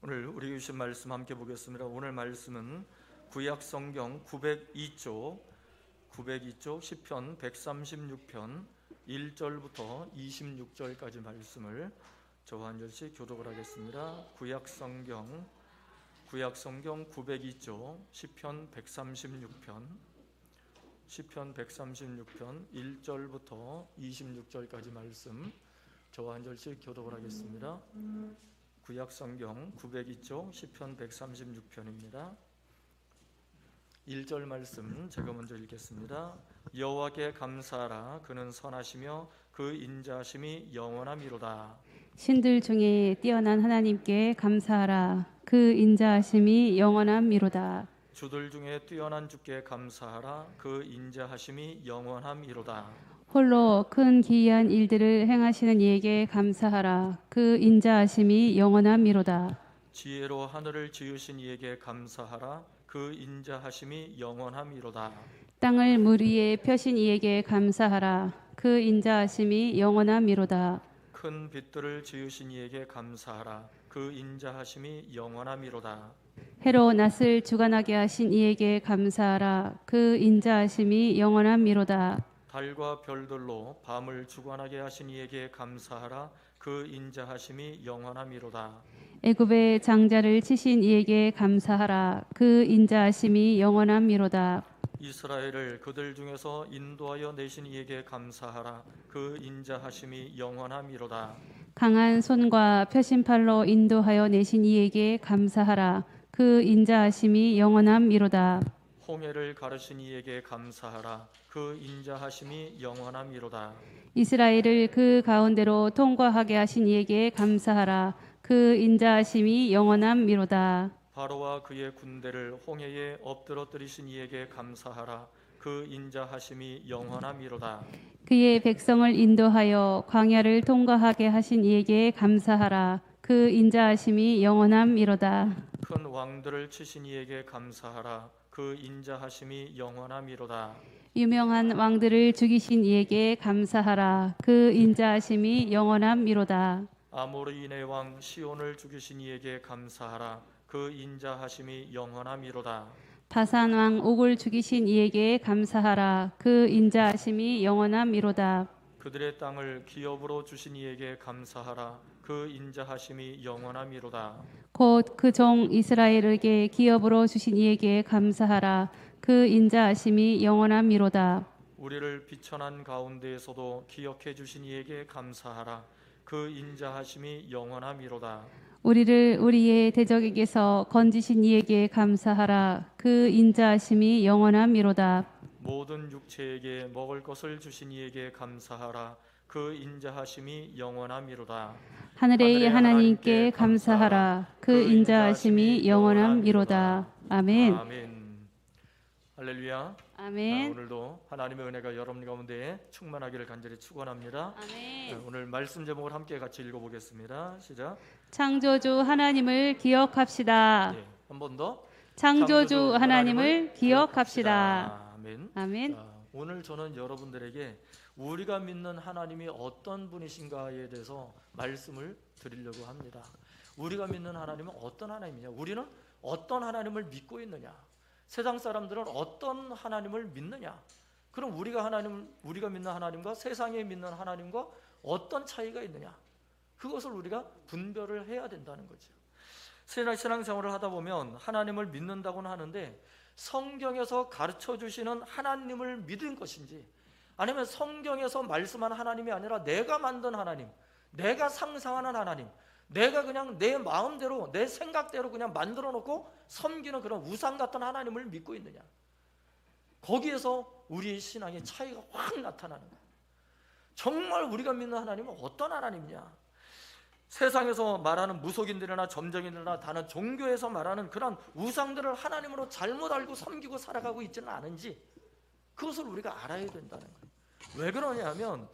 오늘 우리 주신 말씀 함께 보겠습니다. 오늘 말씀은 구약 성경 902쪽 시편 136편 1절부터 26절까지 말씀을 저와 한 절씩 교독을 하겠습니다. 구약 성경 902쪽 시편 136편 1절부터 26절까지 말씀 저와 한 절씩 교독을 하겠습니다. 구약 성경 902쪽 시편 136편입니다. 1절 말씀 제가 먼저 읽겠습니다. 여호와께 감사하라. 그는 선하시며 그 인자하심이 영원함이로다. 신들 중에 뛰어난 하나님께 감사하라. 그 인자하심이 영원함이로다. 주들 중에 뛰어난 주께 감사하라. 그 인자하심이 영원함이로다. 홀로 큰 기이한 일들을 행하시는 이에게 감사하라. 그 인자하심이 영원함이로다. 지혜로 하늘을 지으신 이에게 감사하라. 그 인자하심이 영원함이로다. 땅을 물 위에 펴신 이에게 감사하라. 그 인자하심이 영원함이로다. 큰 빛들을 지으신 이에게 감사하라. 그 인자하심이 영원함이로다. 해로 낯을 주관하게 하신 이에게 감사하라. 그 인자하심이 영원함이로다. 달과 별들로 밤을 주관하게 하신 이에게 감사하라. 그 인자하심이 영원함이로다. 애굽의 장자를 치신 이에게 감사하라. 그 인자하심이 영원함이로다. 이스라엘을 그들 중에서 인도하여 내신 이에게 감사하라. 그 인자하심이 영원함이로다. 강한 손과 펴신 팔로 인도하여 내신 이에게 감사하라. 그 인자하심이 영원함이로다. 홍해를 가르신 이에게 감사하라. 그 인자하심이 영원함이로다. 이스라엘을 그 가운데로 통과하게 하신 이에게 감사하라. 그 인자하심이 영원함이로다. 바로와 그의 군대를 홍해에 엎드러뜨리신 이에게 감사하라. 그 인자하심이 영원함이로다. 그의 백성을 인도하여 광야를 통과하게 하신 이에게 감사하라. 그 인자하심이 영원함이로다. 큰 왕들을 치신 이에게 감사하라. 그 인자하심이 영원함이로다. 유명한 왕들을 죽이신 이에게 감사하라. 그 인자하심이 영원함이로다. 아모리인의 왕 시온을 죽이신 이에게 감사하라. 그 인자하심이 영원함이로다. 바산 왕 옥을 죽이신 이에게 감사하라. 그 인자하심이 영원함이로다. 그들의 땅을 기업으로 주신 이에게 감사하라. 그 인자하심이 영원함이로다. 곧 그 종 이스라엘에게 기업으로 주신 이에게 감사하라. 그 인자하심이 영원함이로다. 우리를 비천한 가운데에서도 기억해 주신 이에게 감사하라. 그 인자하심이 영원함이로다. 우리를 우리의 대적에게서 건지신 이에게 감사하라. 그 인자하심이 영원함이로다. 모든 육체에게 먹을 것을 주신 이에게 감사하라. 그 인자하심이 영원함이로다. 하늘의 하나님께 감사하라. 그 인자하심이 영원함이로다. 아멘. 아멘. 할렐루야. 아멘. 오늘도 하나님의 은혜가 여러분 가운데 충만하기를 간절히 축원합니다. 아멘. 오늘 말씀 제목을 함께 같이 읽어보겠습니다. 시작. 창조주 하나님을 기억합시다. 한 번 더. 창조주 하나님을 기억합시다. 아멘. 아멘. 자, 오늘 저는 여러분들에게 우리가 믿는 하나님이 어떤 분이신가에 대해서 말씀을 드리려고 합니다. 우리가 믿는 하나님은 어떤 하나님이냐? 우리는 어떤 하나님을 믿고 있느냐? 세상 사람들은 어떤 하나님을 믿느냐? 그럼 우리가 믿는 하나님과 세상에 믿는 하나님과 어떤 차이가 있느냐? 그것을 우리가 분별을 해야 된다는 거죠. 신앙생활을 하다 보면 하나님을 믿는다고는 하는데 성경에서 가르쳐 주시는 하나님을 믿은 것인지 아니면 성경에서 말씀하는 하나님이 아니라 내가 만든 하나님, 내가 상상하는 하나님, 내가 그냥 내 마음대로 내 생각대로 그냥 만들어 놓고 섬기는 그런 우상 같은 하나님을 믿고 있느냐? 거기에서 우리의 신앙의 차이가 확 나타나는 거예요. 정말 우리가 믿는 하나님은 어떤 하나님이냐? 세상에서 말하는 무속인들이나 점쟁이들이나 다른 종교에서 말하는 그런 우상들을 하나님으로 잘못 알고 섬기고 살아가고 있지는 않은지 그것을 우리가 알아야 된다는 거예요. 왜 그러냐면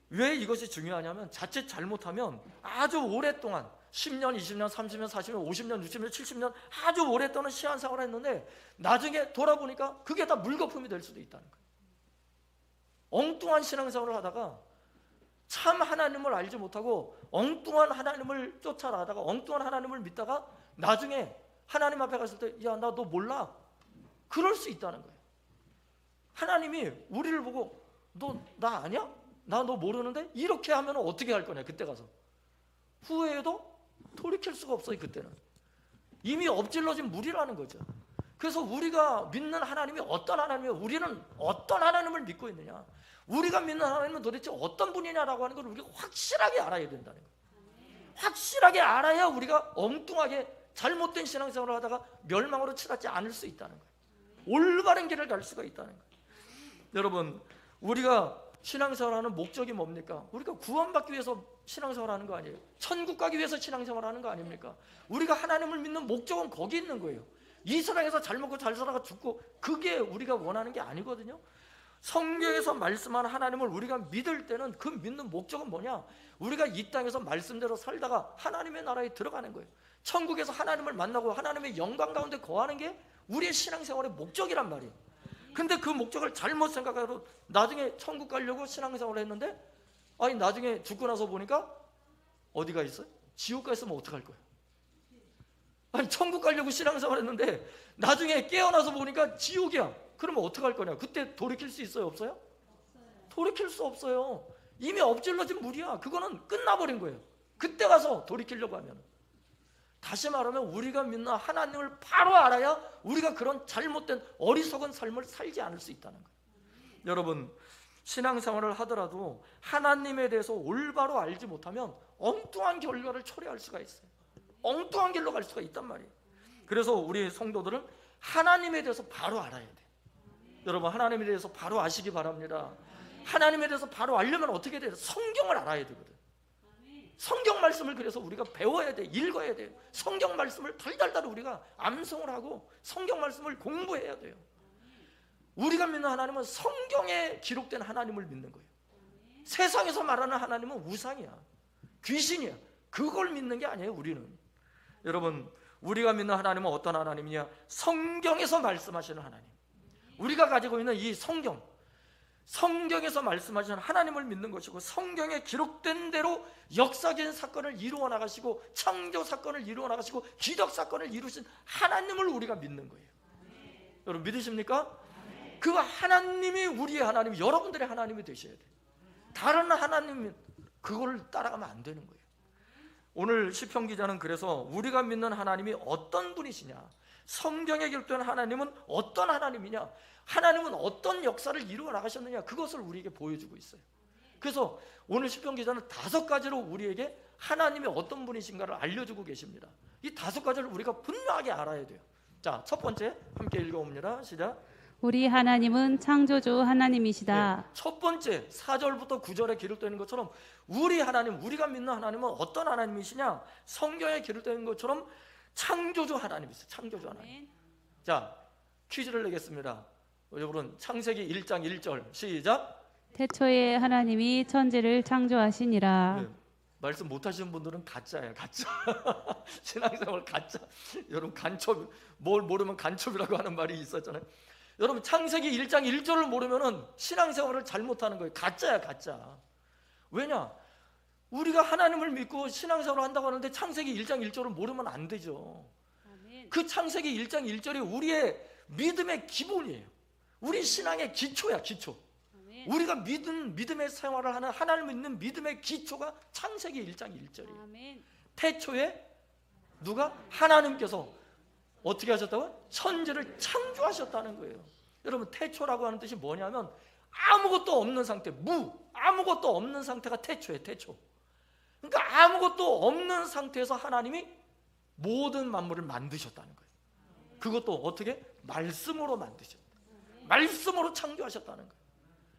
왜 이것이 중요하냐면 자칫 잘못하면 아주 오랫동안 10년, 20년, 30년, 40년, 50년, 60년, 70년 아주 오랫동안 신앙생활을 했는데 나중에 돌아보니까 그게 다 물거품이 될 수도 있다는 거예요. 엉뚱한 신앙생활을 하다가 참 하나님을 알지 못하고 엉뚱한 하나님을 쫓아나다가 엉뚱한 하나님을 믿다가 나중에 하나님 앞에 갔을 때 야, 나 너 몰라. 그럴 수 있다는 거예요. 하나님이 우리를 보고 너 나 아냐? 나 너 모르는데? 이렇게 하면 어떻게 할 거냐. 그때 가서 후회해도 돌이킬 수가 없어요. 그때는 이미 엎질러진 물이라는 거죠. 그래서 우리가 믿는 하나님이 어떤 하나님이에요? 우리는 어떤 하나님을 믿고 있느냐? 우리가 믿는 하나님은 도대체 어떤 분이냐라고 하는 걸 우리가 확실하게 알아야 된다는 거예요. 확실하게 알아야 우리가 엉뚱하게 잘못된 신앙생활을 하다가 멸망으로 치닫지 않을 수 있다는 거예요. 올바른 길을 갈 수가 있다는 거예요. 여러분, 우리가 신앙생활하는 목적이 뭡니까? 우리가 구원받기 위해서 신앙생활하는 거 아니에요? 천국 가기 위해서 신앙생활하는 거 아닙니까? 우리가 하나님을 믿는 목적은 거기 있는 거예요. 이 세상에서 잘 먹고 잘 살아가 죽고 그게 우리가 원하는 게 아니거든요. 성경에서 말씀하는 하나님을 우리가 믿을 때는 그 믿는 목적은 뭐냐? 우리가 이 땅에서 말씀대로 살다가 하나님의 나라에 들어가는 거예요. 천국에서 하나님을 만나고 하나님의 영광 가운데 거하는 게 우리의 신앙생활의 목적이란 말이에요. 근데 그 목적을 잘못 생각하고 나중에 천국 가려고 신앙생활을 했는데 아니 나중에 죽고 나서 보니까 어디가 있어요? 지옥 가 있으면 어떡할 거예요? 아니 천국 가려고 신앙생활 했는데 나중에 깨어나서 보니까 지옥이야. 그러면 어떡할 거냐? 그때 돌이킬 수 있어요? 없어요? 돌이킬 수 없어요. 이미 엎질러진 물이야. 그거는 끝나버린 거예요. 그때 가서 돌이키려고 하면. 다시 말하면 우리가 믿는 하나님을 바로 알아야 우리가 그런 잘못된 어리석은 삶을 살지 않을 수 있다는 거예요. 여러분, 신앙생활을 하더라도 하나님에 대해서 올바로 알지 못하면 엉뚱한 결과를 초래할 수가 있어요. 엉뚱한 길로 갈 수가 있단 말이에요. 그래서 우리 성도들은 하나님에 대해서 바로 알아야 돼요. 여러분, 하나님에 대해서 바로 아시기 바랍니다. 하나님에 대해서 바로 알려면 어떻게 돼요? 성경을 알아야 되거든. 성경 말씀을 그래서 우리가 배워야 돼, 읽어야 돼요. 성경 말씀을 달달달 우리가 암송을 하고 성경 말씀을 공부해야 돼요. 우리가 믿는 하나님은 성경에 기록된 하나님을 믿는 거예요. 세상에서 말하는 하나님은 우상이야, 귀신이야. 그걸 믿는 게 아니에요. 우리는, 여러분, 우리가 믿는 하나님은 어떤 하나님이냐? 성경에서 말씀하시는 하나님. 우리가 가지고 있는 이 성경에서 말씀하시는 하나님을 믿는 것이고, 성경에 기록된 대로 역사적인 사건을 이루어 나가시고 창조 사건을 이루어 나가시고 기적 사건을 이루신 하나님을 우리가 믿는 거예요. 여러분, 믿으십니까? 그 하나님이 우리의 하나님, 여러분들의 하나님이 되셔야 돼요. 다른 하나님 그걸 따라가면 안 되는 거예요. 오늘 시편 기자는 그래서 우리가 믿는 하나님이 어떤 분이시냐, 성경에 기록된 하나님은 어떤 하나님이냐, 하나님은 어떤 역사를 이루어 나가셨느냐, 그것을 우리에게 보여주고 있어요. 그래서 오늘 시편 기자는 5가지로 우리에게 하나님이 어떤 분이신가를 알려주고 계십니다. 이 5가지를 우리가 분명하게 알아야 돼요. 자, 첫 번째 함께 읽어봅니다. 시작. 우리 하나님은 창조주 하나님이시다. 네, 첫 번째 4절부터 9절에 기록되는 것처럼 우리 하나님, 우리가 믿는 하나님은 어떤 하나님이시냐? 성경에 기록되는 것처럼 창조주 하나님이세요. 창조주 하나님. 자, 퀴즈를 내겠습니다. 여러분, 창세기 1장 1절 시작. 태초에 하나님이 천지를 창조하시니라. 네, 말씀 못하시는 분들은 가짜예요. 가짜. 신앙생활 가짜. 여러분, 간첩, 뭘 모르면 간첩이라고 하는 말이 있었잖아요. 여러분, 창세기 1장 1절을 모르면 신앙생활을 잘못하는 거예요. 가짜야, 가짜. 왜냐? 우리가 하나님을 믿고 신앙생활을 한다고 하는데 창세기 1장 1절을 모르면 안 되죠. 그 창세기 1장 1절이 우리의 믿음의 기본이에요. 우리 신앙의 기초야, 기초. 우리가 믿음의 생활을 하는, 하나님을 믿는 믿음의 기초가 창세기 1장 1절이에요. 태초에 누가? 하나님께서 어떻게 하셨다고요? 천지를 창조하셨다는 거예요. 여러분, 태초라고 하는 뜻이 뭐냐면 아무것도 없는 상태, 아무것도 없는 상태가 태초예요. 태초. 그러니까 아무것도 없는 상태에서 하나님이 모든 만물을 만드셨다는 거예요. 그것도 어떻게? 말씀으로 만드셨다. 말씀으로 창조하셨다는 거예요.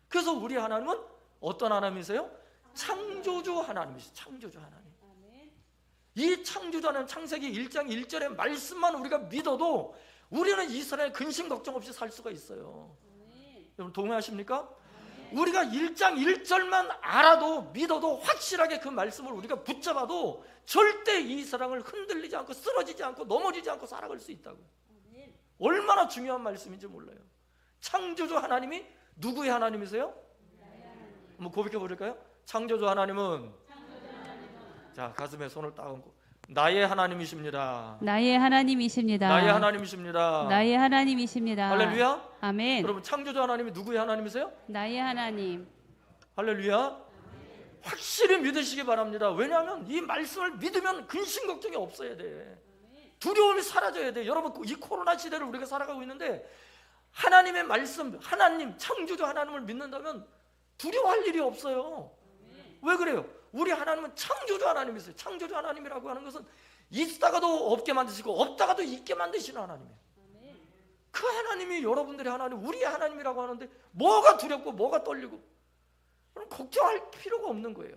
그래서 우리 하나님은 어떤 하나님이세요? 창조주 하나님이세요. 창조주 하나님. 이 창조주 하나님, 창세기 1장 1절의 말씀만 우리가 믿어도 우리는 이 세상에 근심 걱정 없이 살 수가 있어요. 여러분, 동의하십니까? 우리가 1장 1절만 알아도, 믿어도, 확실하게 그 말씀을 우리가 붙잡아도 절대 이 세상을 흔들리지 않고 쓰러지지 않고 넘어지지 않고 살아갈 수 있다고. 얼마나 중요한 말씀인지 몰라요. 창조주 하나님이 누구의 하나님이세요? 한번 고백해 보실까요? 창조주 하나님은 자, 가슴에 손을 딱 얹고 나의 하나님이십니다. 나의 하나님이십니다. 나의 하나님이십니다. 나의 하나님이십니다. 할렐루야. 아멘. 여러분, 창조주 하나님이 누구의 하나님이세요? 나의 하나님. 할렐루야. 확실히 믿으시기 바랍니다. 왜냐하면 이 말씀을 믿으면 근심 걱정이 없어야 돼. 두려움이 사라져야 돼. 여러분, 이 코로나 시대를 우리가 살아가고 있는데 하나님의 말씀, 하나님, 창조주 하나님을 믿는다면 두려워할 일이 없어요. 왜 그래요? 우리 하나님은 창조주 하나님이세요. 창조주 하나님이라고 하는 것은 있다가도 없게 만드시고 없다가도 있게 만드시는 하나님이에요. 그 하나님이 여러분들의 하나님, 우리의 하나님이라고 하는데 뭐가 두렵고 뭐가 떨리고 그럼 걱정할 필요가 없는 거예요.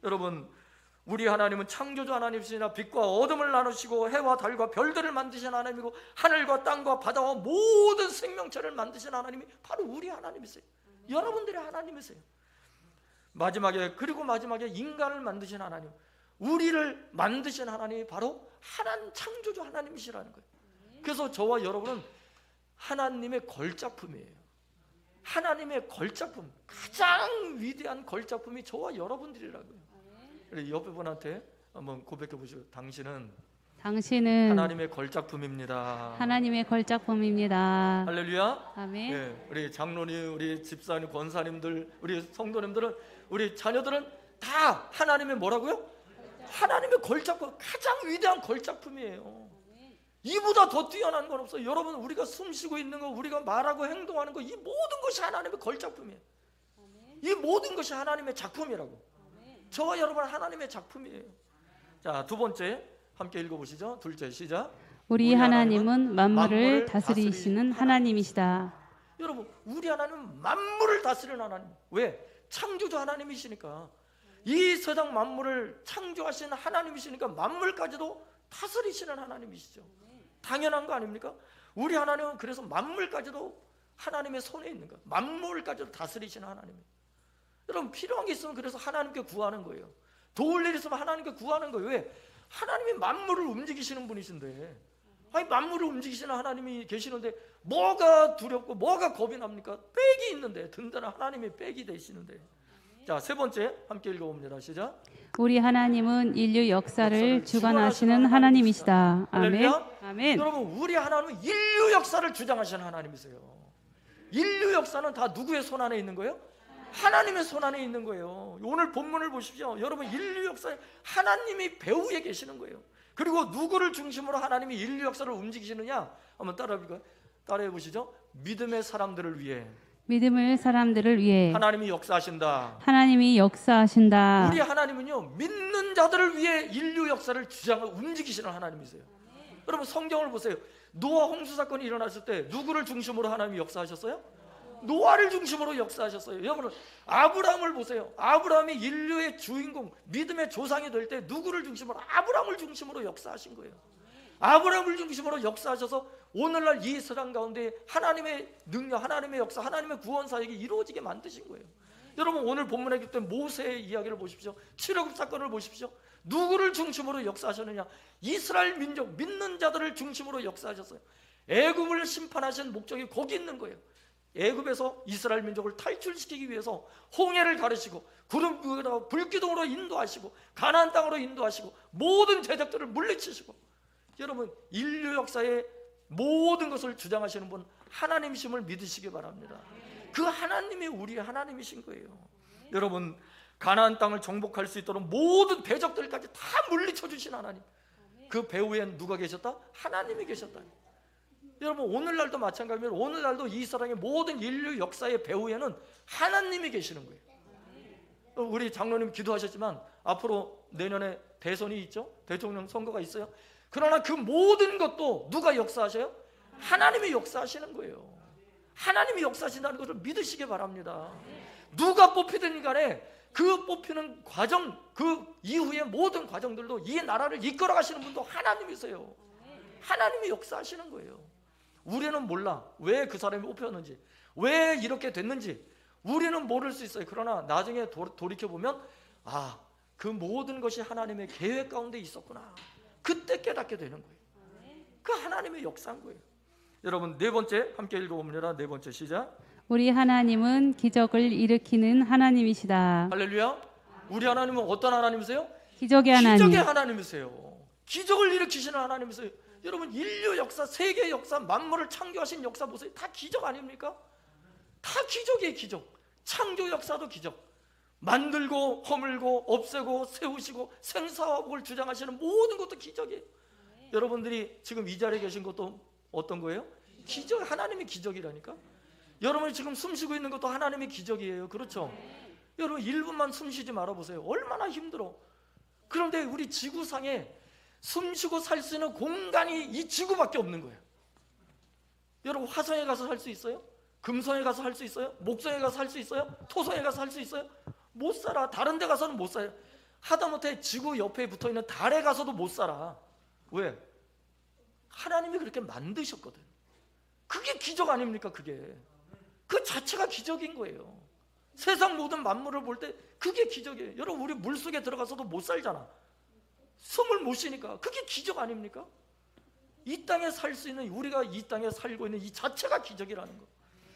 여러분, 우리 하나님은 창조주 하나님이시나 빛과 어둠을 나누시고 해와 달과 별들을 만드신 하나님이고 하늘과 땅과 바다와 모든 생명체를 만드신 하나님이 바로 우리 하나님이세요. 여러분들의 하나님이세요. 그리고 마지막에 인간을 만드신 하나님, 우리를 만드신 하나님이 바로 하나님, 창조주 하나님이시라는 거예요. 그래서 저와 여러분은 하나님의 걸작품이에요. 하나님의 걸작품, 가장 위대한 걸작품이 저와 여러분들이라고요. 옆에 분한테 한번 고백해 보시고, 당신은 하나님의 걸작품입니다. 하나님의 걸작품입니다. 할렐루야. 아멘. 네, 우리 장로님, 우리 집사님, 권사님들, 우리 성도님들은, 우리 자녀들은 다 하나님의 뭐라고요? 하나님의 걸작품, 가장 위대한 걸작품이에요. 이보다 더 뛰어난 건 없어요. 여러분, 우리가 숨쉬고 있는 거, 우리가 말하고 행동하는 거, 이 모든 것이 하나님의 걸작품이에요. 이 모든 것이 하나님의 작품이라고. 저와 여러분 하나님의 작품이에요. 자, 두 번째 함께 읽어보시죠. 둘째, 시작. 우리 하나님은 만물을 다스리시는 하나님이시다. 여러분, 우리 하나님은 만물을 다스리는 하나님. 왜? 창조주 하나님이시니까. 이 세상 만물을 창조하신 하나님이시니까 만물까지도 다스리시는 하나님이시죠. 당연한 거 아닙니까? 우리 하나님은 그래서 만물까지도 하나님의 손에 있는 거예요. 만물까지도 다스리시는 하나님이에요. 여러분, 필요한 게 있으면 그래서 하나님께 구하는 거예요. 도울 일 있으면 하나님께 구하는 거예요. 왜? 하나님이 만물을 움직이시는 분이신데, 아니 만물을 움직이시는 하나님이 계시는데 뭐가 두렵고 뭐가 겁이 납니까? 백이 있는데, 든든한 하나님이 백이 되시는데. 자, 세 번째 함께 읽어봅니다. 시작. 우리 하나님은 인류 역사를 주관하시는 하나님이시다. 아멘. 아멘. 여러분, 우리 하나님은 인류 역사를 주장하시는 하나님이세요. 인류 역사는 다 누구의 손 안에 있는 거예요? 하나님의 손 안에 있는 거예요. 오늘 본문을 보십시오. 여러분, 인류 역사에 하나님이 배후에 계시는 거예요. 그리고 누구를 중심으로 하나님이 인류 역사를 움직이시느냐? 한번 따라해 보시죠. 믿음의 사람들을 위해, 믿음의 사람들을 위해 하나님이 역사하신다. 하나님이 역사하신다. 우리 하나님은요, 믿는 자들을 위해 인류 역사를 움직이시는 하나님이세요. 여러분, 성경을 보세요. 노아 홍수 사건이 일어났을 때 누구를 중심으로 하나님이 역사하셨어요? 노아를 중심으로 역사하셨어요. 여러분, 아브라함을 보세요. 아브라함이 인류의 주인공, 믿음의 조상이 될 때 누구를 중심으로? 아브라함을 중심으로 역사하신 거예요. 아브라함을 중심으로 역사하셔서 오늘날 이 세상 가운데 하나님의 능력, 하나님의 역사, 하나님의 구원 사역이 이루어지게 만드신 거예요. 여러분, 오늘 본문에 기록된 모세의 이야기를 보십시오. 출애굽 사건을 보십시오. 누구를 중심으로 역사하셨느냐? 이스라엘 민족, 믿는 자들을 중심으로 역사하셨어요. 애굽을 심판하신 목적이 거기 있는 거예요. 애굽에서 이스라엘 민족을 탈출시키기 위해서 홍해를 가르시고 구름 위에다가 불기둥으로 인도하시고 가나안 땅으로 인도하시고 모든 대적들을 물리치시고, 여러분, 인류 역사의 모든 것을 주장하시는 분 하나님이심을 믿으시기 바랍니다. 그 하나님이 우리 하나님이신 거예요. 여러분, 가나안 땅을 정복할 수 있도록 모든 대적들까지 다 물리쳐 주신 하나님, 그 배후엔 누가 계셨다? 하나님이 계셨다. 여러분, 오늘날도 마찬가지입니다. 오늘날도 이 세상의 모든 인류 역사의 배후에는 하나님이 계시는 거예요. 우리 장로님 기도하셨지만 앞으로 내년에 대선이 있죠. 대통령 선거가 있어요. 그러나 그 모든 것도 누가 역사하셔요? 하나님이 역사하시는 거예요. 하나님이 역사하신다는 것을 믿으시기 바랍니다. 누가 뽑히든 간에 그 뽑히는 과정, 그 이후의 모든 과정들도 이 나라를 이끌어 가시는 분도 하나님이세요. 하나님이 역사하시는 거예요. 우리는 몰라. 왜 그 사람이 뽑혔는지, 왜 이렇게 됐는지 우리는 모를 수 있어요. 그러나 나중에 돌이켜보면, 아, 그 모든 것이 하나님의 계획 가운데 있었구나. 그때 깨닫게 되는 거예요. 그 하나님의 역사인 거예요. 여러분, 네 번째 함께 읽어봅니다. 네 번째, 시작. 우리 하나님은 기적을 일으키는 하나님이시다. 할렐루야. 우리 하나님은 어떤 하나님이세요? 기적의 하나님. 기적의 하나님이세요. 기적을 일으키시는 하나님이세요. 여러분, 인류 역사, 세계 역사, 만물을 창조하신 역사 보세요. 다 기적 아닙니까? 다 기적이에요. 기적. 창조 역사도 기적. 만들고 허물고 없애고 세우시고 생사화복을 주장하시는 모든 것도 기적이에요. 여러분들이 지금 이 자리에 계신 것도 어떤 거예요? 기적. 하나님의 기적이라니까. 여러분이 지금 숨 쉬고 있는 것도 하나님의 기적이에요. 그렇죠? 여러분 1분만 숨 쉬지 말아보세요. 얼마나 힘들어. 그런데 우리 지구상에 숨 쉬고 살 수 있는 공간이 이 지구밖에 없는 거예요. 여러분 화성에 가서 살 수 있어요? 금성에 가서 살 수 있어요? 목성에 가서 살 수 있어요? 토성에 가서 살 수 있어요? 못 살아. 다른 데 가서는 못 살아요. 하다못해 지구 옆에 붙어있는 달에 가서도 못 살아. 왜? 하나님이 그렇게 만드셨거든. 그게 기적 아닙니까? 그게 그 자체가 기적인 거예요. 세상 모든 만물을 볼 때 그게 기적이에요. 여러분 우리 물속에 들어가서도 못 살잖아. 숨을 못 쉬니까. 그게 기적 아닙니까? 이 땅에 살 수 있는, 우리가 이 땅에 살고 있는 이 자체가 기적이라는 거.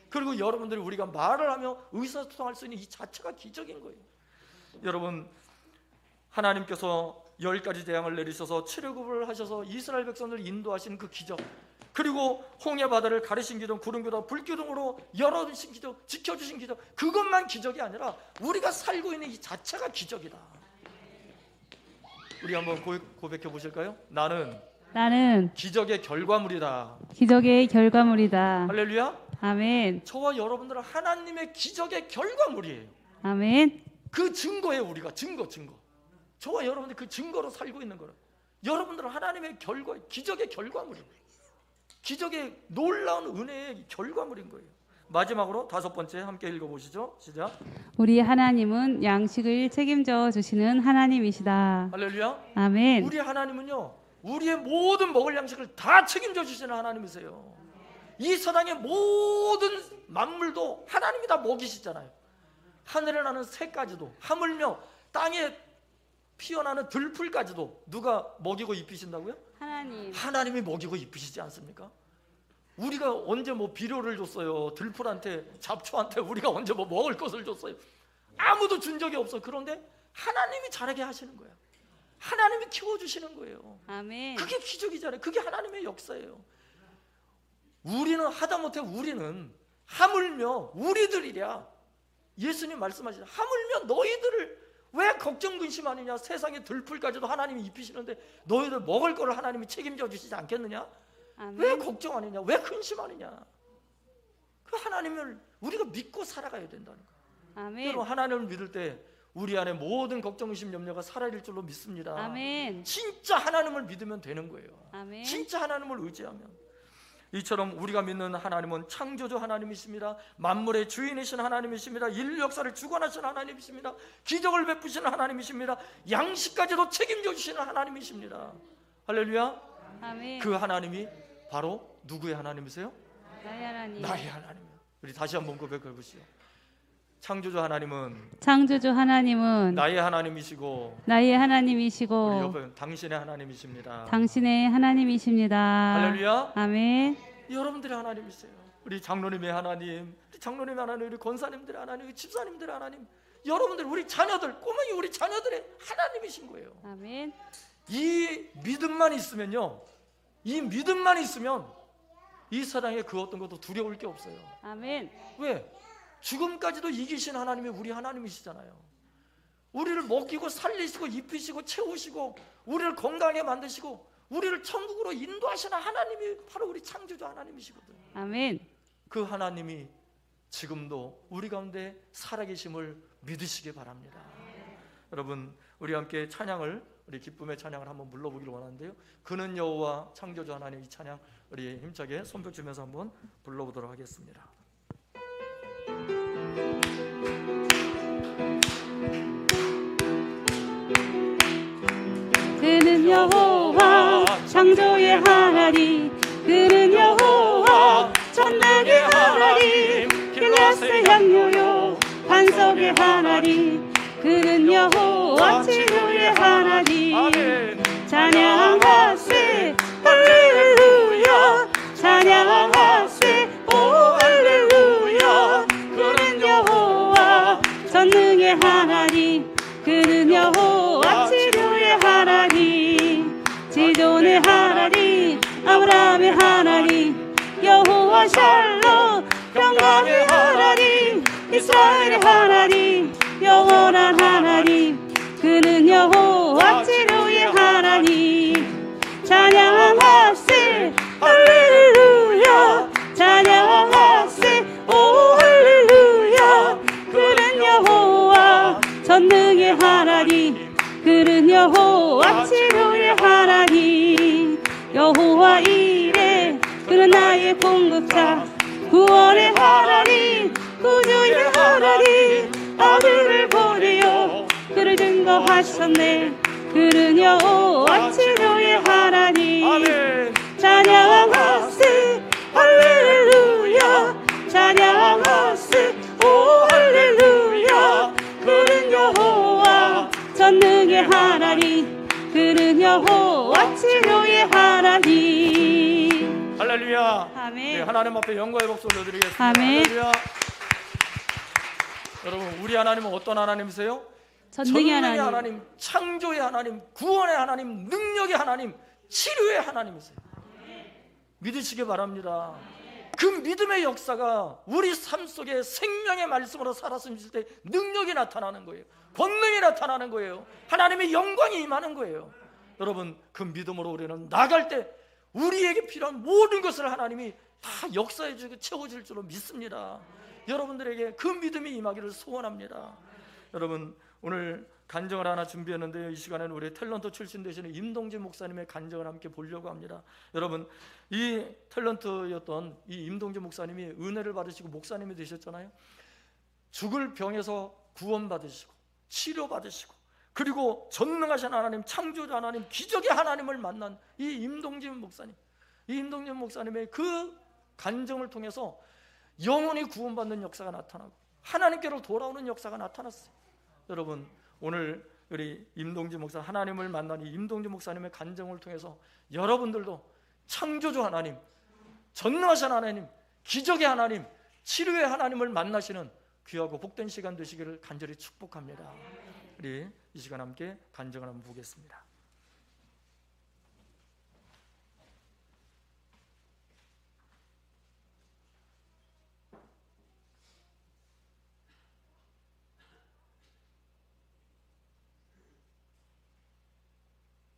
그리고 여러분들이 우리가 말을 하며 의사소통할 수 있는 이 자체가 기적인 거예요. 여러분 하나님께서 10가지 재앙을 내리셔서 출애굽을 하셔서 이스라엘 백성들을 인도하신 그 기적, 그리고 홍해 바다를 가르신 기적, 구름 기적, 불기둥으로 열어주신 기적, 지켜주신 기적, 그것만 기적이 아니라 우리가 살고 있는 이 자체가 기적이다. 우리 한번 고백해 보실까요? 나는 기적의 결과물이다. 기적의 결과물이다. 할렐루야. 아멘. 저와 여러분들은 하나님의 기적의 결과물이에요. 아멘. 그 증거예요. 우리가 증거. 저와 여러분들 그 증거로 살고 있는 거예요. 여러분들은 하나님의 결과, 기적의 결과물이에요. 기적의 놀라운 은혜의 결과물인 거예요. 마지막으로 5번째 함께 읽어보시죠. 시작. 우리 하나님은 양식을 책임져 주시는 하나님이시다. 할렐루야. 아멘. 우리 하나님은요, 우리의 모든 먹을 양식을 다 책임져 주시는 하나님이세요. 이 세상의 모든 만물도 하나님이 다 먹이시잖아요. 하늘에 나는 새까지도, 하물며 땅에 피어나는 들풀까지도 누가 먹이고 입히신다고요? 하나님이 먹이고 입히시지 않습니까? 우리가 언제 뭐 비료를 줬어요? 들풀한테, 잡초한테 우리가 언제 뭐 먹을 것을 줬어요? 아무도 준 적이 없어. 그런데 하나님이 자라게 하시는 거예요. 하나님이 키워주시는 거예요. 아멘. 그게 기적이잖아요. 그게 하나님의 역사예요. 우리는 하다못해 우리는 하물며 우리들이랴, 예수님 말씀하시죠. 하물며 너희들을 왜 걱정 근심하느냐? 세상의 들풀까지도 하나님이 입히시는데 너희들 먹을 거를 하나님이 책임져 주시지 않겠느냐? 아멘. 왜 걱정하느냐? 왜 근심하느냐? 그 하나님을 우리가 믿고 살아가야 된다는 거예요. 아멘. 여러분 하나님을 믿을 때 우리 안에 모든 걱정, 의심, 염려가 사라질 줄로 믿습니다. 아멘. 진짜 하나님을 믿으면 되는 거예요. 아멘. 진짜 하나님을 의지하면. 이처럼 우리가 믿는 하나님은 창조주 하나님이십니다. 만물의 주인이신 하나님이십니다. 인류 역사를 주관하시는 하나님이십니다. 기적을 베푸시는 하나님이십니다. 양식까지도 책임져 주시는 하나님이십니다. 할렐루야. 아멘. 그 하나님이 바로 누구의 하나님이세요? 나의 하나님. 나의 하나님이요. 우리 다시 한번 고백해 보시죠. 창조주 하나님은 나의 하나님이시고 나의 우리 하나님이시고 옆에 당신의 하나님이십니다. 당신의 하나님이십니다. 할렐루야. 아멘. 여러분들의 하나님이세요. 우리 장로님의 하나님, 우리 권사님들의 하나님, 우리 집사님들의 하나님, 여러분들, 우리 자녀들, 꼬맹이 우리 자녀들의 하나님이신 거예요. 아멘. 이 믿음만 있으면요, 이 믿음만 있으면 이 세상에 그 어떤 것도 두려울 게 없어요. 아멘. 왜? 죽음까지도 이기신 하나님이 우리 하나님이시잖아요. 우리를 먹이고 살리시고 입히시고 채우시고 우리를 건강하게 만드시고 우리를 천국으로 인도하시는 하나님이 바로 우리 창조주 하나님이시거든. 아멘. 그 하나님이 지금도 우리 가운데 살아계심을 믿으시기 바랍니다. 여러분 우리 함께 찬양을, 우리 기쁨의 찬양을 한번 불러보기를 원하는데요, 그는 여호와 창조주 하나님, 이 찬양 우리 힘차게 손뼉 주면서 한번 불러보도록 하겠습니다. 그는 여호와 창조의 하나님, 그는 여호와 천국의 하나님, 길라스의 향료요 반석의 하나님, 그는 여호와 치료의 하나님. 찬양하세 할렐루야, 찬양하세 오 할렐루야, 하나님 아브라함의 하나님 여호와 샬롬 평강의 하나님 이스라엘의 하나님 영원한 하나님 그는 여호와 치료의 하나님 찬양하세 할렐루야 찬양하세 오 할렐루야 그는 여호와 전능의 하나님 그는 여호와 치료의 하나님 여호와 이레 그는 나의 공급자 구원의 하나님 구주의 하나님 아들을 보내어 그를 증거하셨네 그는 여호와 치료의 하나님 아멘. 찬양하세 할렐루야 찬양하세 오 할렐루야 그는 여호와 전능의 하나님 그는 여호와 치료의 하나님 할렐루야. 아멘. 네, 하나님 앞에 영광의 박수 올려드리겠습니다. 아멘. 할렐루야. 여러분, 우리 하나님은 어떤 하나님이세요? 전능의 하나님 하나님, 창조의 하나님, 구원의 하나님, 능력의 하나님, 치료의 하나님이세요. 믿으시기 바랍니다. 그 믿음의 역사가 우리 삶 속에 생명의 말씀으로 살았을 때 능력이 나타나는 거예요. 권능이 나타나는 거예요. 하나님의 영광이 임하는 거예요. 여러분, 그 믿음으로 우리는 나갈 때 우리에게 필요한 모든 것을 하나님이 다 역사해 주고 채워줄 줄로 믿습니다. 여러분들에게 그 믿음이 임하기를 소원합니다. 여러분, 오늘 간증을 하나 준비했는데요. 이 시간에는 우리 탤런트 출신 되시는 임동진 목사님의 간증을 함께 보려고 합니다. 여러분, 이 탤런트였던 이 임동진 목사님이 은혜를 받으시고 목사님이 되셨잖아요. 죽을 병에서 구원받으시고 치료받으시고 그리고 전능하신 하나님, 창조자 하나님, 기적의 하나님을 만난 이 임동진 목사님, 이 임동진 목사님의 그 간증을 통해서 영혼이 구원받는 역사가 나타나고 하나님께로 돌아오는 역사가 나타났어요. 여러분, 오늘 우리 임동진 목사, 하나님을 만난 이 임동진 목사님의 간증을 통해서 여러분들도 창조주 하나님, 전능하신 하나님, 기적의 하나님, 치료의 하나님을 만나시는 귀하고 복된 시간 되시기를 간절히 축복합니다. 우리 이 시간 함께 간증을 한번 보겠습니다.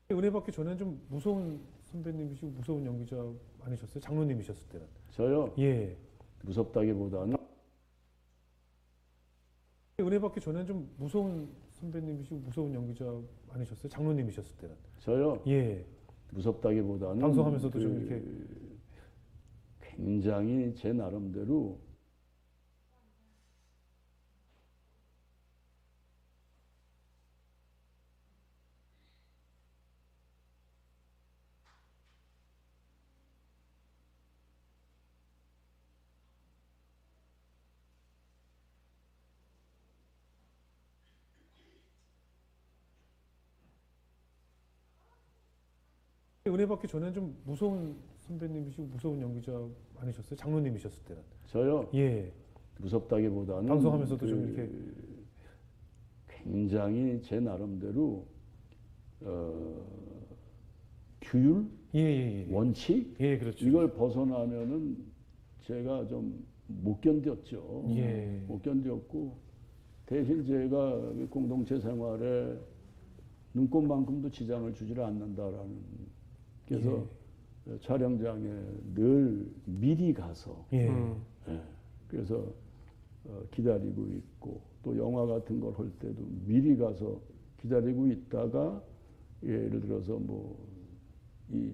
은혜 받기 전에는 좀 무서운 선배님이시고 무서운 연기자 아니셨어요? 장로님이셨을 때는. 저요? 예. 무섭다기보다는 은혜 받기 전에는 좀 무서운 선배님이시고 무서운 연기자 아니셨어요? 장로님이셨을 때는. 저요? 예. 무섭다기보다는 방송하면서도 좀 이렇게 굉장히 제 나름대로 은혜 받기 전에는 좀 무서운 선배님이시고 무서운 연기자 아니셨어요? 장로님이셨을 때는. 저요? 예. 무섭다기보다는 방송하면서도 좀 이렇게 굉장히 제 나름대로 규율, 예. 원칙 예, 그렇죠. 이걸 벗어나면은 제가 좀 못 견뎠죠. 예. 못 견뎠고 대신 제가 공동체 생활에 눈꽃만큼도 지장을 주지를 않는다라는. 그래서 촬영장에 늘 미리 가서 예. 그래서 기다리고 있고 또 영화 같은 걸 할 때도 미리 가서 기다리고 있다가 예를 들어서 뭐 이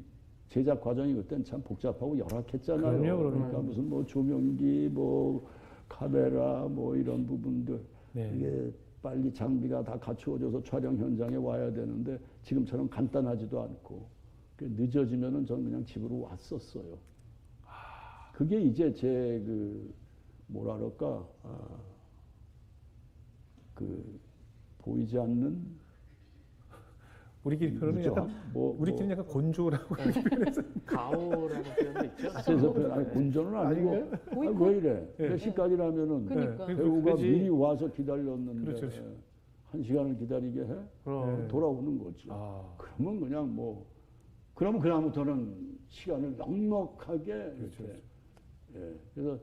제작 과정이 그땐 참 복잡하고 열악했잖아요. 그럼요. 그러니까 무슨 뭐 조명기, 뭐 카메라, 뭐 이런 부분들 네. 이게 빨리 장비가 다 갖추어져서 촬영 현장에 와야 되는데 지금처럼 간단하지도 않고 늦어지면은 저는 그냥 집으로 왔었어요. 그게 이제 제 그 뭐라 그럴까 그 보이지 않는 우리끼리 표현은 약간 우리끼리는 약간 곤조라고 가오라는 표현도 있죠. 그래서 아니 곤조는 아니고 왜 이래? 몇 시까지라면은 그러니까. 배우가 그지. 미리 와서 기다렸는데 그렇죠. 1시간을 기다리게 해? 돌아오는 거지. 그러면 그냥 뭐 그러면 그다음부터는 시간을 넉넉하게 이렇게. 그렇죠. 예. 그래서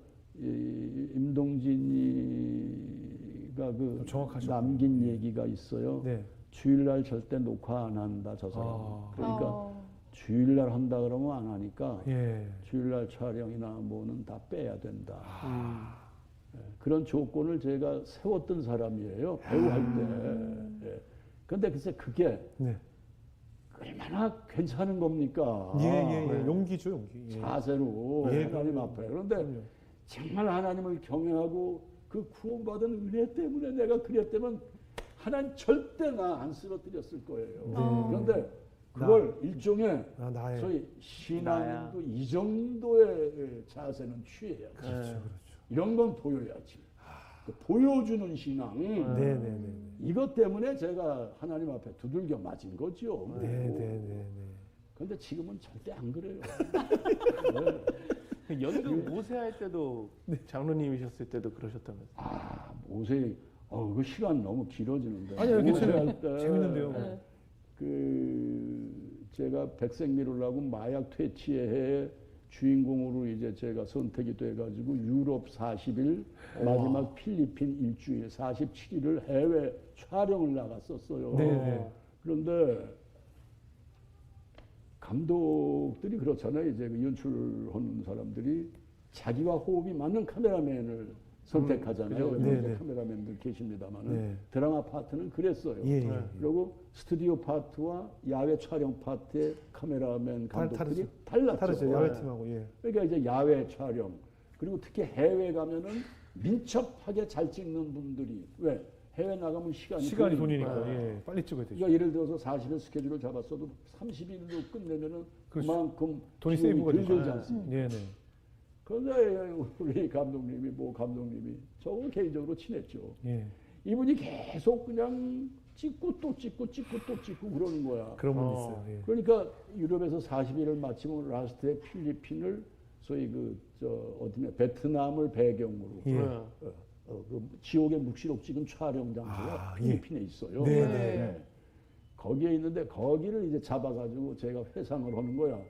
임동진이가 그 정확하셨군요. 남긴 얘기가 있어요. 네. 주일날 절대 녹화 안 한다 저 사람. 아. 그러니까 주일날 한다 그러면 안 하니까 예. 주일날 촬영이나 뭐는 다 빼야 된다. 음. 예, 그런 조건을 제가 세웠던 사람이에요. 배우 할 때. 예. 근데 글쎄 그게 네. 얼마나 괜찮은 겁니까? 예. 용기죠, 용기. 예. 자세로 예, 하나님 그럼요. 앞에. 그런데 그럼요. 정말 하나님을 경외하고 그 구원받은 은혜 때문에 내가 그랬다면 하나님 절대 나 안 쓰러뜨렸을 거예요. 네. 그런데 그걸 일종의 나의. 소위 나야. 신앙도 이 정도의 자세는 취해야 돼. 그렇죠, 네. 그렇죠. 이런 건 보여야지. 그 보여주는 신앙. 네네네. 이것 때문에 제가 하나님 앞에 두들겨 맞은 거죠. 네네네. 그런데 지금은 절대 안 그래요. 네. 연극 모세할 때도 장로님이셨을 때도 그러셨다면서요? 아, 모세, 그 시간 너무 길어지는데. 아니요, 괜찮아요. 모세할 때 재밌는데요. 네. 제가 백색미로라고 마약 퇴치의 해에 주인공으로 이제 제가 선택이 돼가지고 유럽 40일, 마지막 필리핀 일주일, 47일을 해외 촬영을 나갔었어요. 네네. 그런데 감독들이 그렇잖아요. 이제 그 연출하는 사람들이 자기와 호흡이 맞는 카메라맨을 선택하잖아요. 그죠. 여기 네네. 카메라맨들 계십니다만은 네. 드라마 파트는 그랬어요. 예, 네. 예. 그리고 스튜디오 파트와 야외 촬영 파트의 카메라맨 감독들이 다르죠. 달랐죠. 다르죠. 야외팀하고. 예. 그러니까 이제 야외 촬영 그리고 특히 해외 가면은 민첩하게 잘 찍는 분들이 왜 해외 나가면 시간이 돈이니까. 예. 빨리 찍어야 되죠. 그러니까 예를 들어서 40일 스케줄을 잡았어도 30일로 끝내면은 그렇죠. 그만큼 돈이 비용이 세이브가 덜 되죠. 들지 않습니까? 네네. 그런데 우리 감독님이 저하고 개인적으로 친했죠. 예. 이분이 계속 그냥 찍고 또 찍고 그러는 거야. 그런 분 있어요. 예. 그러니까 유럽에서 40일을 마치면 라스트에 필리핀을 소위 어디냐 베트남을 배경으로 예. 그 지옥의 묵시록 찍은 촬영 장소가 예. 필리핀에 있어요. 네네. 거기에 있는데 거기를 이제 잡아가지고 제가 회상을 하는 거야.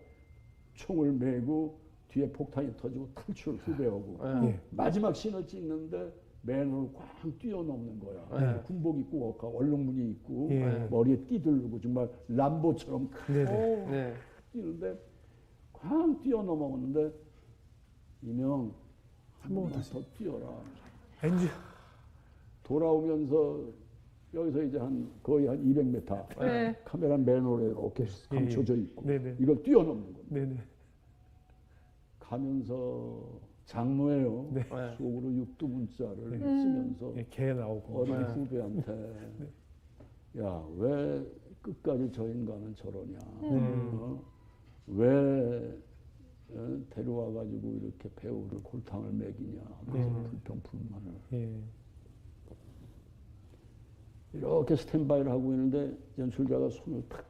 총을 메고 뒤에 폭탄이 터지고 탈출 후배하고 예. 마지막 씬을 찍는데 맨홀을 꽝 뛰어넘는 거야. 네. 군복 입고 얼룩무늬 입고 예. 머리에 띠들고 정말 람보처럼 네네. 네. 뛰는데 꽝 뛰어넘었는데 이명 한 번만 더 뛰어라. 엔지. 돌아오면서 여기서 이제 거의 한 200m 네. 카메라 맨홀에 이렇게 감춰져 있고 네네. 이걸 뛰어넘는 겁니다. 네네. 가면서 장로예요. 네. 네. 속으로 육두문자를 쓰면서 예, 개 나오고. 어린 네. 후배한테 야, 왜 끝까지 저 인간은 저러냐. 왜 데려와가지고 이렇게 배우를 골탕을 먹이냐. 하면서 불평불만을. 예. 이렇게 스탠바이를 하고 있는데 연출자가 손을 탁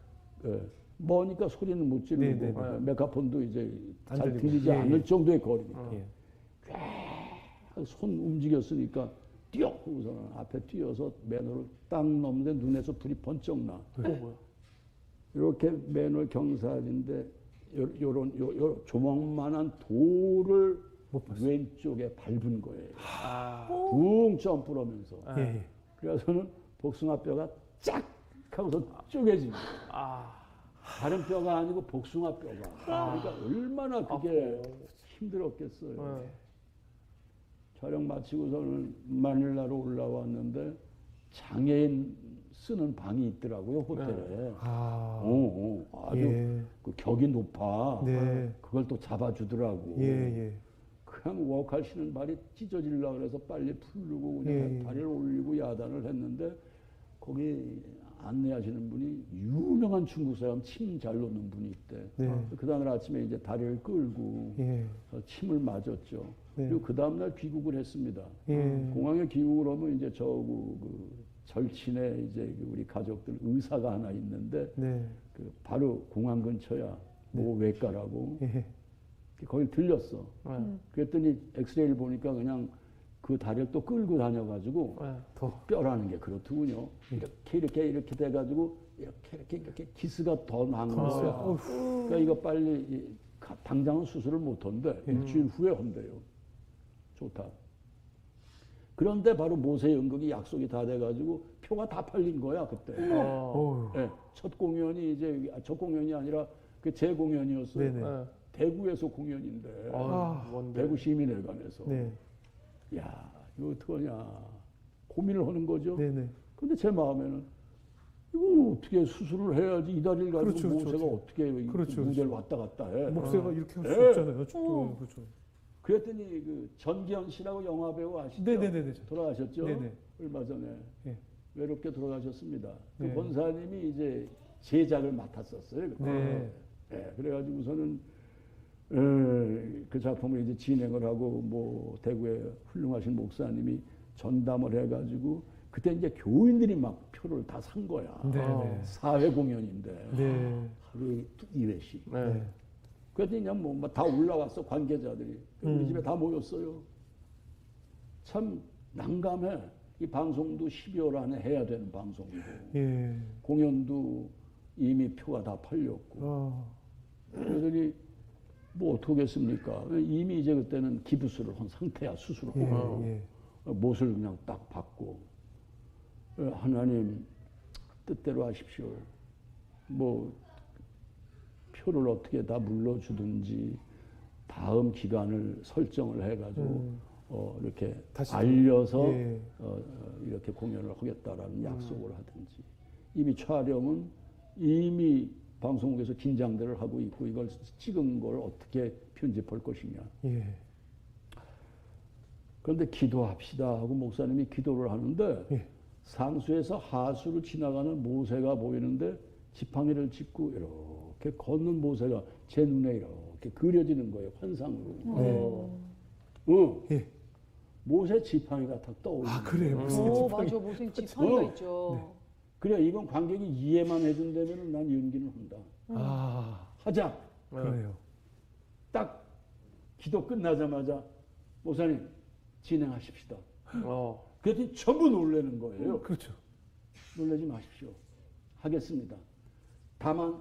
머니까 소리는 못 지르고 네네네. 메가폰도 이제 안 잘 들리고. 들리지 예, 않을 예. 정도의 거리니까 예. 손 움직였으니까 뛰어! 하고서는 앞에 뛰어서 맨홀을 딱 넘는데 눈에서 불이 번쩍 나. 뭐야? 이렇게 맨홀 경사진데 요런 조망만한 돌을 못 봤어요. 왼쪽에 밟은 거예요. 아. 붕 점프를 하면서. 예. 예. 그래서는 복숭아뼈가 쫙 하고서 쪼개진 거예요. 아. 다른 뼈가 아니고 복숭아뼈가. 그러니까 얼마나 그게 힘들었겠어요. 네. 촬영 마치고서는 마닐라로 올라왔는데 장애인 쓰는 방이 있더라고요, 호텔에. 아. 아주 예. 그 격이 높아. 네. 그걸 또 잡아주더라고. 예, 예. 그냥 웍하시는 발이 찢어지려고 그래서 빨리 풀르고 그냥 예, 예. 다리를 올리고 야단을 했는데 거기 안내하시는 분이 유명한 중국 사람 침 잘 놓는 분이 있대. 네. 그 다음날 아침에 이제 다리를 끌고 예. 침을 맞았죠. 네. 그리고 그 다음날 귀국을 했습니다. 예. 공항에 귀국을 하면 이제 그 절친의 이제 우리 가족들 의사가 하나 있는데 네. 그 바로 공항 근처야. 뭐 외과라고. 예. 거기 들렸어. 네. 그랬더니 엑스레이를 보니까 그냥 그 다리를 또 끌고 다녀가지고 더. 뼈라는 게 그렇더군요. 이렇게 돼가지고 이렇게 기스가 더 난 거야. 그러니까 이거 빨리 당장은 수술을 못 한대. 일주일 후에 한대요. 좋다. 그런데 바로 모세 연극이 약속이 다 돼가지고 표가 다 팔린 거야 그때. 네, 첫 공연이 이제 첫 공연이 아니라 그 재공연이었어요. 네네. 대구에서 공연인데 대구 시민회관에서. 네. 야 이거 어떡하냐 고민을 하는 거죠. 네네. 근데 제 마음에는 이거 어떻게 수술을 해야지 이 다리를 가지고 그렇죠, 모세가 그렇죠. 어떻게 그렇죠, 무대를 그렇죠. 왔다 갔다 해. 목세가 이렇게 할 수 네. 없잖아요. 그렇죠. 그랬더니 그 전기현 씨라고 영화 배우 아시죠? 네네네. 돌아가셨죠? 네네. 얼마 전에 네. 외롭게 돌아가셨습니다. 그 네. 권사님이 이제 제작을 맡았었어요. 그때. 네. 네, 그래가지고서는 그 작품을 이제 진행을 하고 뭐 대구에 훌륭하신 목사님이 전담을 해가지고 그때 이제 교인들이 막 표를 다 산 거야. 네네. 사회 공연인데 네. 하루에 2회씩. 네. 그랬더니 그냥 뭐 다 올라왔어 관계자들이 우리 집에 다 모였어요. 참 난감해. 이 방송도 12월 안에 해야 되는 방송이고 예. 공연도 이미 표가 다 팔렸고 그러더니 뭐 어떻겠습니까? 이미 이제 그때는 기부스를 한 상태야 수술을 하고 못을 그냥 딱 받고 하나님 뜻대로 하십시오. 뭐 표를 어떻게 다 물러주든지 다음 기간을 설정을 해가지고 이렇게 다시 알려서 예. 이렇게 공연을 하겠다라는 약속을 하든지 이미 촬영은 이미 방송국에서 긴장들을 하고 있고 이걸 찍은 걸 어떻게 편집할 것이냐. 예. 그런데 기도합시다 하고 목사님이 기도를 하는데 예. 상수에서 하수로 지나가는 모세가 보이는데 지팡이를 짚고 이렇게 걷는 모세가 제 눈에 이렇게 그려지는 거예요. 환상으로. 예. 모세 지팡이가 딱 떠오르는 아 그래요. 오, 맞아. 모생 지팡이가 있죠. 그래 이건 관객이 이해만 해준다면 난 연기는 한다. 하자. 그래요. 딱 기도 끝나자마자 목사님 진행하십시다. 그랬더니 전부 놀라는 거예요. 그렇죠. 놀라지 마십시오. 하겠습니다. 다만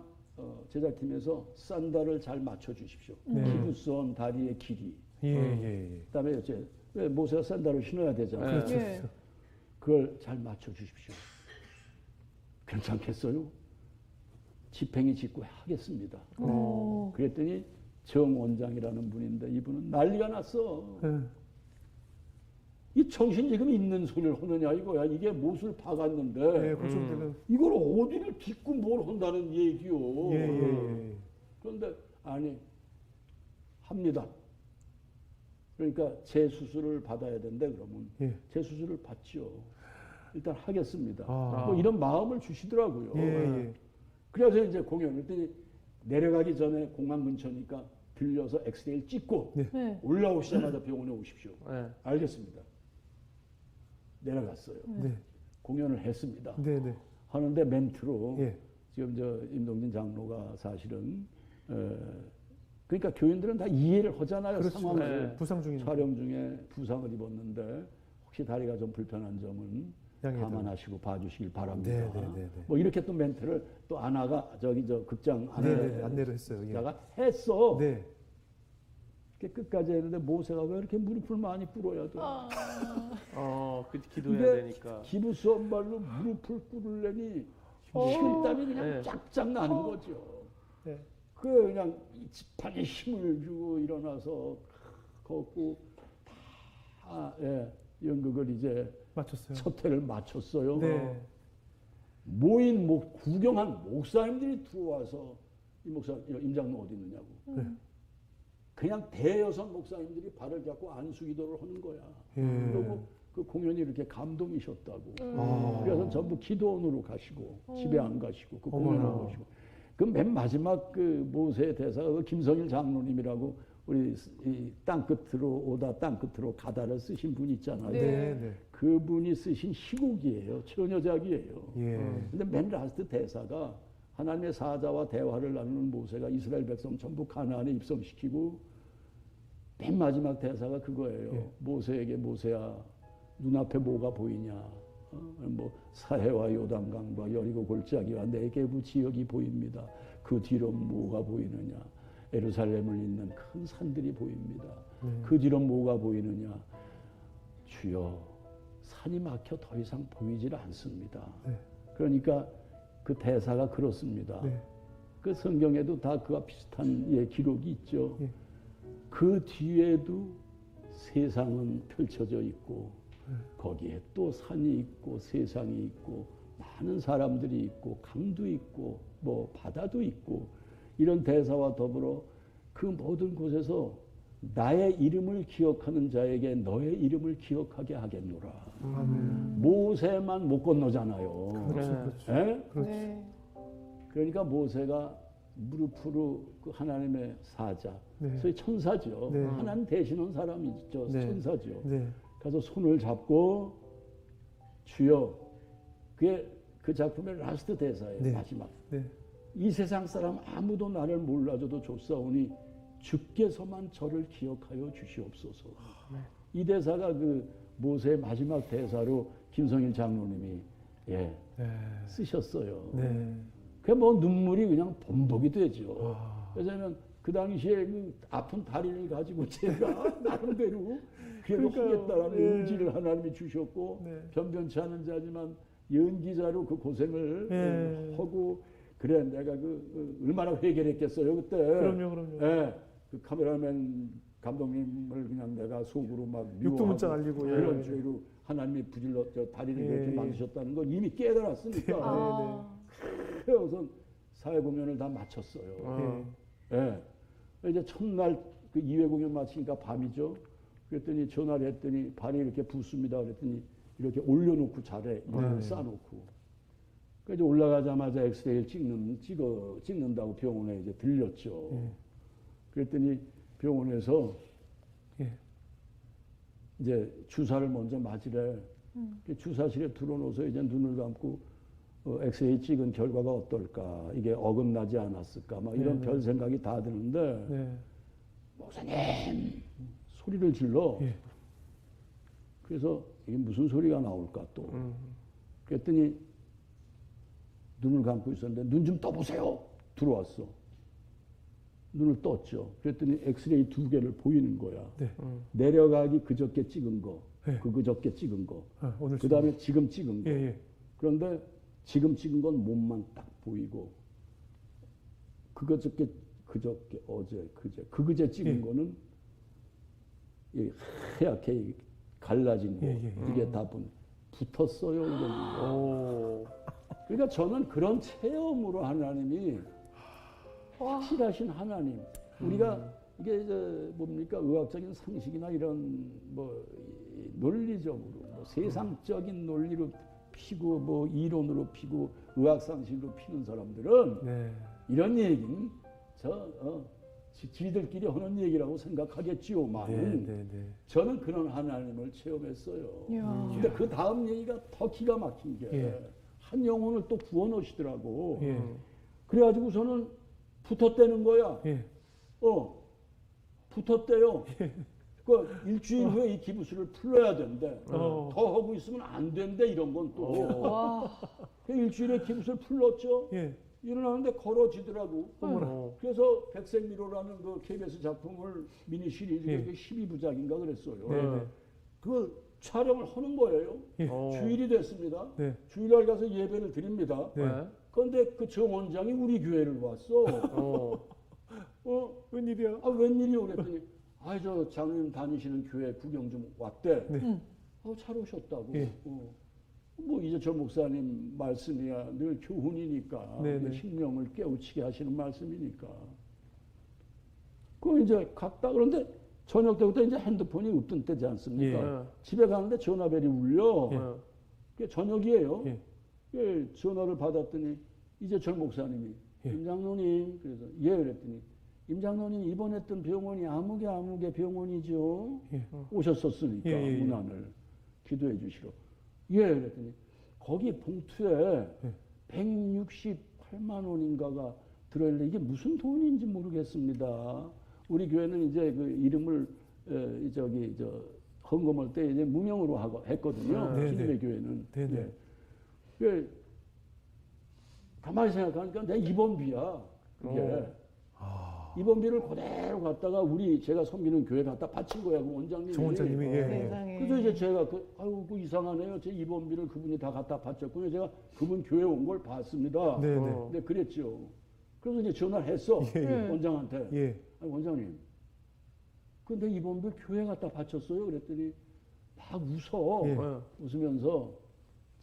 제작팀에서 싼다를 잘 맞춰주십시오. 기부스원 다리의 길이. 예. 그다음에 이제 모세가 싼다를 신어야 되잖아요. 그렇죠. 예. 그걸 잘 맞춰주십시오. 괜찮겠어요? 지팽이 짚고 하겠습니다. 그랬더니 정 원장이라는 분인데 이분은 난리가 났어. 이 정신 지금 있는 소리를 하느냐 이거야. 이게 못을 박았는데 예. 그렇죠. 이걸 어디를 딛고 뭘 한다는 얘기요. 예. 그런데 아니 합니다. 그러니까 재수술을 받아야 된대 그러면 재수술을 받죠. 일단 하겠습니다. 뭐 이런 마음을 주시더라고요. 예. 그래서 이제 공연을 했더니 내려가기 전에 공항 근처니까 들려서 엑스레이를 찍고 네. 올라오시자마자 병원에 오십시오. 네. 알겠습니다. 내려갔어요. 네. 공연을 했습니다. 네. 하는데 멘트로 예. 지금 저 임동진 장로가 사실은 그러니까 교인들은 다 이해를 하잖아요. 그렇죠. 상황을. 부상 중인 촬영 중에 부상을 입었는데 혹시 다리가 좀 불편한 점은 양해해달라. 감안하시고 봐주시길 바랍니다. 네. 뭐 이렇게 또 멘트를 또 아나가 저기 저 극장 안에 안내를 했어요. 예. 다가 했어. 네. 이렇게 끝까지 했는데 모세가 왜 이렇게 무릎을 많이 꿇어야 돼? 기도해야 근데 되니까. 기부스원 발로 무릎을 꿇으려니 식은땀이 그냥 네. 쫙쫙 나는 거죠. 네. 그 그냥 지팡이 힘을 주고 일어나서 걷고 다 연극을 이제 맞췄어요. 첫 회를 마쳤어요. 네. 모인 구경한 목사님들이 들어와서 이 목사 임장로 어디 있느냐고. 그냥 대여성 목사님들이 발을 잡고 안수기도를 하는 거야. 그리고 그 공연이 이렇게 감동이셨다고. 그래서 전부 기도원으로 가시고 집에 안 가시고 그 공연을 보시고. 그 맨 마지막 그 모세 대사가 그 김성일 장로님이라고 우리 이 땅끝으로 오다 땅끝으로 가다를 쓰신 분 있잖아요. 네. 그분이 쓰신 희곡이에요. 처녀작이에요. 예. 근데 맨 라스트 대사가 하나님의 사자와 대화를 나누는 모세가 이스라엘 백성 전부 가나안에 입성시키고 맨 마지막 대사가 그거예요. 예. 모세에게 모세야 눈앞에 뭐가 보이냐. 뭐 사해와 요단강과 여리고 골짜기와 네게부 지역이 보입니다. 그 뒤로 뭐가 보이느냐. 예루살렘을 잇는 큰 산들이 보입니다. 그 뒤로 뭐가 보이느냐. 주여 산이 막혀 더 이상 보이질 않습니다. 네. 그러니까 그 대사가 그렇습니다. 네. 그 성경에도 다 그와 비슷한 기록이 있죠. 예. 그 뒤에도 세상은 펼쳐져 있고 거기에 또 산이 있고 세상이 있고 많은 사람들이 있고 강도 있고 뭐 바다도 있고 이런 대사와 더불어 그 모든 곳에서 나의 이름을 기억하는 자에게 너의 이름을 기억하게 하겠노라. 모세만 못 건너잖아요. 그렇죠. 네. 그렇죠. 예? 그렇죠. 네. 그러니까 모세가 무릎으로 그 하나님의 사자, 네. 소위 천사죠. 네. 하나님 되시는 사람이죠. 네. 천사죠. 네. 가서 손을 잡고 주여, 그게 그 작품의 라스트 대사예요. 네. 마지막. 네. 이 세상 사람 아무도 나를 몰라줘도 좋사오니 주께서만 저를 기억하여 주시옵소서. 이 대사가 그 모세의 마지막 대사로 김성일 장로님이 네. 쓰셨어요. 네. 그 뭐 눈물이 그냥 범벅이 되죠. 아. 왜냐하면 그 당시에 그 아픈 다리를 가지고 제가 나름대로 그래도 그러니까요. 하겠다라는 예. 의지를 하나님이 주셨고 네. 변변치 않은 자지만 연기자로 그 고생을 예. 하고 그래 내가 얼마나 회개를 했겠어요 그때. 그럼요. 예. 그 카메라맨 감독님을 그냥 내가 속으로 막 육두문자 미워하고 날리고 그런 예. 죄로 하나님이 부질러 저 다리를 예. 그렇게 만드셨다는 걸 이미 깨달았으니까. 아. 그래서 사회 공연을 다 마쳤어요. 예. 이제 첫날 그 2회 공연 마치니까 밤이죠. 그랬더니 전화를 했더니 발이 이렇게 붓습니다. 그랬더니 이렇게 올려놓고 자래 쌓아놓고. 그 이제 올라가자마자 엑스레이를 찍는다고 병원에 이제 들렸죠. 예. 그랬더니 병원에서 예. 이제 주사를 먼저 맞으래. 그 주사실에 들어놓아서 이제 눈을 감고 엑스레이 찍은 결과가 어떨까? 이게 어긋나지 않았을까? 막 이런 네, 별 생각이 다 드는데 네. 목사님 소리를 질러. 예. 그래서 이게 무슨 소리가 나올까 또. 그랬더니 눈을 감고 있었는데 눈 좀 떠보세요. 들어왔어. 눈을 떴죠. 그랬더니 엑스레이 2개를 보이는 거야. 네. 내려가기 그저께 찍은 거, 네. 그저께 찍은 거. 아, 오늘 그 다음에 지금 찍은 거. 예, 예. 그런데 지금 찍은 건 몸만 딱 보이고 그저께 어제 그제 찍은 예. 거는 이 하얗게 갈라진 거 예. 이게 다 붙었어요. 이런 그러니까 저는 그런 체험으로 하나님이 확실하신 하나님. 우리가 이게 뭡니까 의학적인 상식이나 이런 뭐 논리적으로 뭐 세상적인 논리로 피고 뭐 이론으로 피고 의학 상식으로 피는 사람들은 네. 이런 얘기는 지들끼리 하는 얘기라고 생각하겠지요만 네. 저는 그런 하나님을 체험했어요. 이야. 근데 그 다음 얘기가 더 기가 막힌 게 한 예. 영혼을 또 구워 넣으시더라고. 예. 그래가지고서는 붙었다는 거야. 예. 붙었대요. 그 일주일 후에 이 기부술을 풀러야 된대. 어. 더 하고 있으면 안 된대 이런 건 또. 와. 그 일주일에 기부술 풀렀죠. 예. 일어나는데 걸어지더라고. 어머나. 그래서 백색미로라는 그 KBS 작품을 미니 시리즈가 예. 12부작인가 그랬어요. 네. 그 촬영을 하는 거예요. 예. 주일이 됐습니다. 네. 주일날 가서 예배를 드립니다. 네. 그런데 그 정원장이 우리 교회를 왔어. 웬일이야? 웬일이요? 그랬더니 저 장로님 다니시는 교회 구경 좀 왔대. 네. 잘 오셨다고. 예. 뭐 이제 저 목사님 말씀이야 늘 교훈이니까 네네. 심령을 깨우치게 하시는 말씀이니까. 그 이제 갔다 그런데 저녁 때부터 이제 핸드폰이 없던 때지 않습니까? 집에 가는데 전화벨이 울려. 그게 저녁이에요. 예, 전화를 받았더니 이재철 목사님이 임장로님 그래서 그랬더니 임장로님 입원했던 병원이 아무개 병원이죠. 오셨었으니까 문안을 기도해 주시러. 그랬더니 거기 봉투에 168만 원인가가 들어있는데 이게 무슨 돈인지 모르겠습니다. 우리 교회는 이제 그 이름을 저기 저 헌금할 때 이제 무명으로 하고 했거든요. 네, 기도회 교회는. 네, 네. 그 가만히 생각하니까 내 입원비야. 그게 입원비를 그대로 갖다가 제가 섬기는 교회 갖다 바친 거야. 그 원장님이. 정 원장님이 예. 세상에. 그래서 이제 제가 그 이상하네요. 제 입원비를 그분이 다 갖다 바쳤군요. 제가 그분 교회 온 걸 봤습니다. 네, 네. 네, 그랬죠. 그래서 이제 전화를 했어. 예, 예. 원장한테. 예. 아니, 원장님. 근데 이번에 교회 갖다 바쳤어요. 그랬더니 막 웃어. 예. 웃으면서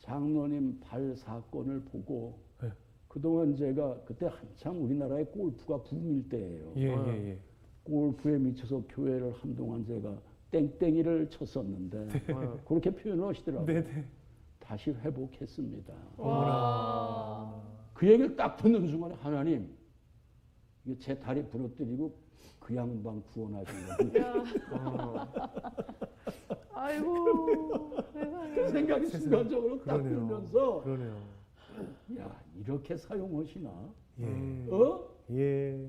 장로님 발 사건을 보고 예. 그동안 제가 그때 한참 우리나라의 골프가 붐일 때예요. 예, 예, 예. 골프에 미쳐서 교회를 한동안 제가 땡땡이를 쳤었는데 그렇게 표현을 하시더라고요. 네, 네. 다시 회복했습니다. 와. 그 얘기를 딱 듣는 순간에 하나님 이게 제 다리 부러뜨리고 그 양반 구원하신 거지. 아이고 세상에. 생각이 순간적으로 딱 그러네요. 들면서 그러네요. 야 이렇게 사용하시나? 예. 어? 예.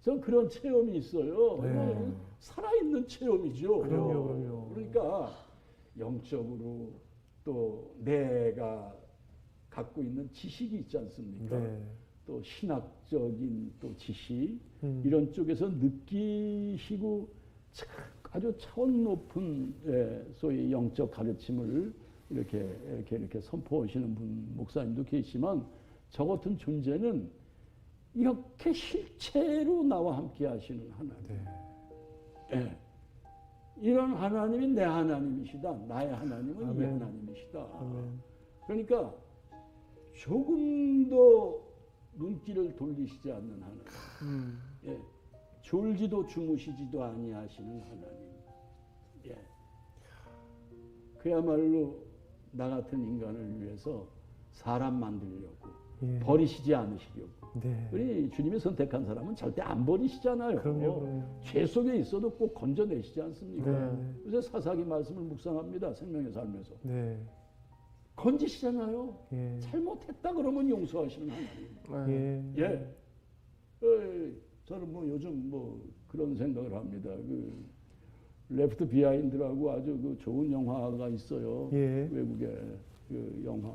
전 그런 체험이 있어요. 네. 살아있는 체험이죠. 그럼요. 그러니까 영적으로 또 내가 갖고 있는 지식이 있지 않습니까? 네. 또 신학적인 또 지식 이런 이런 쪽에서 느끼시고 아주 차원 높은 소위 영적 가르침을 이렇게 선포하시는 목사님도 계시지만 저 같은 존재는 이렇게 실체로 나와 함께 하시는 하나님. 네. 예. 이런 하나님이 내 하나님이시다. 나의 하나님은 이 아멘. 하나님이시다. 아멘. 그러니까 조금 더 눈길을 돌리시지 않는 하나님. 예. 졸지도 주무시지도 아니하시는 하나님. 예. 그야말로 나 같은 인간을 위해서 사람 만들려고 예. 버리시지 않으시려고. 네. 우리 주님이 선택한 사람은 절대 안 버리시잖아요. 그럼요. 죄 속에 있어도 꼭 건져내시지 않습니까? 네. 그래서 사사기 말씀을 묵상합니다. 생명의 삶에서. 네. 건지시잖아요. 예. 잘못했다 그러면 용서하시는 하나님. 예. 예. 저는 뭐 요즘 뭐 그런 생각을 합니다. 그 레프트 비하인드라고 아주 그 좋은 영화가 있어요. 예. 외국의 그 영화.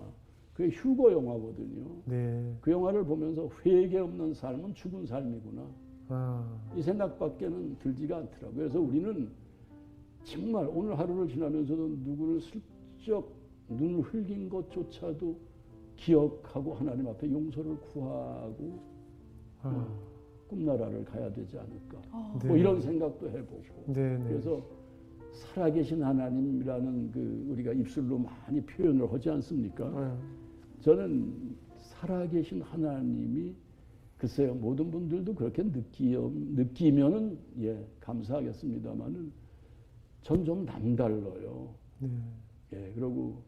그게 휴거 영화거든요. 네. 그 영화를 보면서 회개 없는 삶은 죽은 삶이구나. 아. 이 생각밖에는 들지가 않더라고요. 그래서 우리는 정말 오늘 하루를 지나면서도 누구를 슬쩍 눈을 흘긴 것조차도 기억하고 하나님 앞에 용서를 구하고 꿈나라를 가야 되지 않을까. 네. 뭐 이런 생각도 해보고. 네, 네. 그래서 살아계신 하나님이라는 그 우리가 입술로 많이 표현을 하지 않습니까? 저는 살아계신 하나님이 글쎄요 모든 분들도 그렇게 느끼면은 예 감사하겠습니다만은 전 좀 남달라요. 네. 예 그리고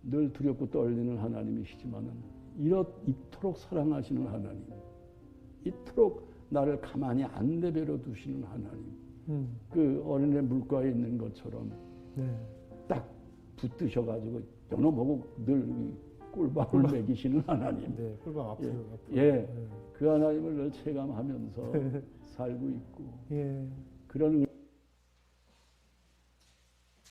늘 두렵고 떨리는 하나님이시지만은 이토록 사랑하시는 하나님, 이토록 나를 가만히 안 내버려 두시는 하나님. 그 어린애 물가에 있는 것처럼 네. 딱 붙드셔가지고 연어보고 늘 꿀밤을 먹이시는 하나님. 네. 꿀밤 앞으로. 예, 네. 그 하나님을 늘 체감하면서 살고 있고 예. 그런